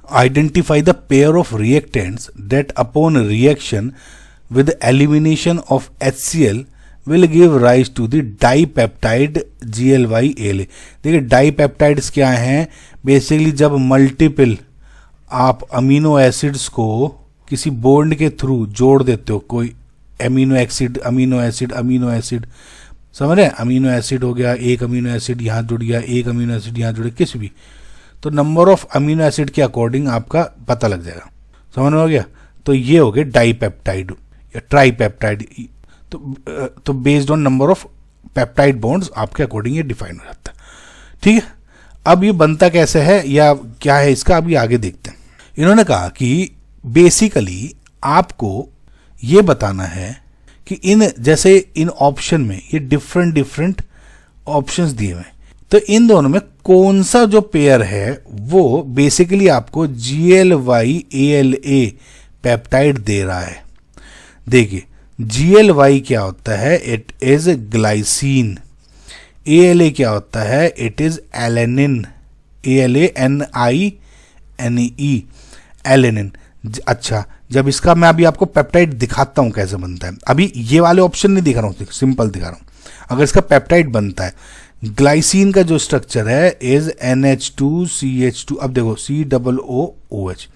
Identify the pair of reactants that upon reaction with elimination of HCl will give rise to the dipeptide GLYALA। देखिए dipeptides क्या हैं, basically जब multiple आप amino acids को किसी bond के through जोड़ देते हो, कोई amino acid amino acid amino acid, समझ रहे हैं, अमीनो एसिड हो गया, एक अमीनो एसिड यहाँ जुड़ गया, एक अमीनो एसिड यहाँ जुड़े, किसी भी, तो नंबर ऑफ अमीनो एसिड के अकॉर्डिंग आपका पता लग जाएगा, समझ में हो गया। तो ये हो गया डाइपेप्टाइड या ट्राईपेप्टाइड, तो based on number of peptide bonds आपके अकॉर्डिंग ये डिफाइन हो जाता है, ठीक है। अब ये बनता कैसे है या क्या है इसका, अभी आगे देखते हैं। इन्होंने कहा कि बेसिकली आपको ये बताना है कि इन जैसे इन ऑप्शन में ये डिफरेंट ऑप्शंस दिए हुए हैं, तो इन दोनों में कौन सा जो पेयर है वो बेसिकली आपको GLYALA पेप्टाइड दे रहा है। देखिए GLY क्या होता है, इट इज ग्लाइसिन, ALA क्या होता है, it is alanine, ALANINE, alanine. अच्छा, जब इसका मैं अभी आपको पेप्टाइड दिखाता हूं कैसे बनता है, अभी ये वाले ऑप्शन नहीं दिखा रहा हूं, सिंपल दिखा रहा हूं। अगर इसका पेप्टाइड बनता है, ग्लाइसिन का जो स्ट्रक्चर है इज NH2CH2, अब देखो COOH,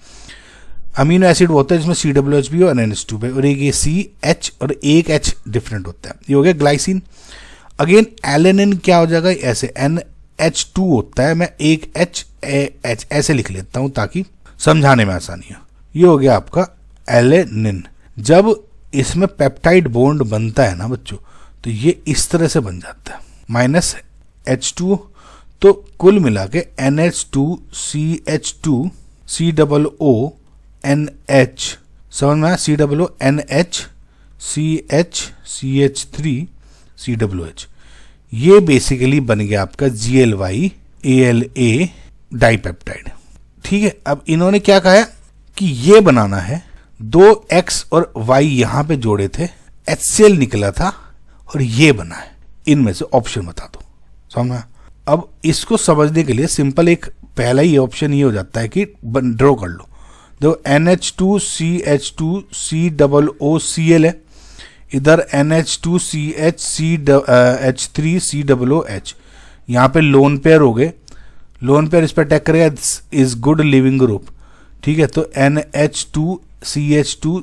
अमीनो एसिड होता है जिसमें COOH भी और NH2 भी, और एक ये CH और एक H डिफरेंट होता है, ये हो गया ग्लाइसिन। अगेन एलेनिन क्या हो जाएगा, ऐसे NH2 होता है, मैं एक H ऐसे लिख लेता हूं ताकि समझाने में आसानी हो, ये हो गया आपका एलेनिन। जब इसमें पेप्टाइड बॉन्ड बनता है ना बच्चों, तो ये इस तरह से बन जाता है, माइनस H2, तो कुल मिला के NH2CH2 COONH, समझ में आया, COONH CH3 COOH, ये बेसिकली बन गया आपका GLYALA डाइपेप्टाइड, ठीक है। अब इन्होंने क्या कहा है कि ये बनाना है, दो X और Y यहां पे जोड़े थे, HCl निकला था और ये बना है, इनमें से ऑप्शन बता दो, समझा। अब इसको समझने के लिए सिंपल एक पहला ही ऑप्शन ये हो जाता है कि ड्रॉ कर लो, देखो NH2CH2 COOCl है, इधर NH2CH3 COOH, यहाँ पे लोन पेयर हो गए, लोन पेयर इस पर अटैक करेगा, इज गुड लिविंग ग्रुप, ठीक है। तो NH2CH2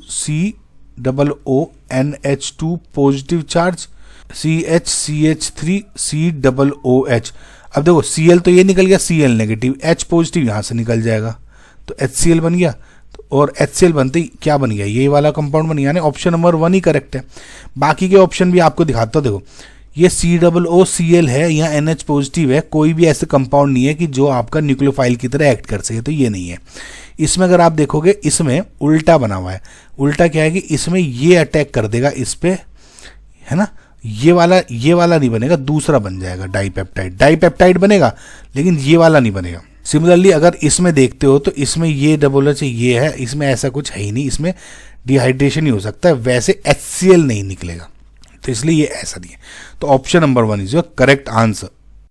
COONH2 positive charge, CH3 COOH, अब देखो Cl तो ये निकल गया, Cl नेगेटिव, H पॉजिटिव यहां से निकल जाएगा, तो HCl बन गया, और HCl बनते ही क्या बन गया, ये वाला कंपाउंड बन गया, यानी ऑप्शन नंबर 1 ही करेक्ट है। बाकी के ऑप्शन भी आपको दिखाता हूं, देखो ये COOCl है, यहाँ NH पॉजिटिव है, कोई भी ऐसे कंपाउंड नहीं है कि जो आपका न्यूक्लियोफाइल की तरह एक्ट कर सके, तो ये नहीं है। इसमें अगर आप देखोगे इसमें उल्टा बना हुआ है, उल्टा क्या है कि इसमें ये अटैक कर देगा इस पे, है ना, ये वाला नहीं बनेगा, दूसरा बन जाएगा डाइपेप्टाइड बनेगा, लेकिन ये वाला नहीं बनेगा। सिमिलरली अगर इसमें देखते हो तो इसमें ये डबल एच ये है, इसमें ऐसा कुछ है ही नहीं, इसमें डिहाइड्रेशन ही हो सकता है, वैसे HCl नहीं निकलेगा, तो इसलिए ये ऐसा नहीं है। तो option number 1 is your correct answer.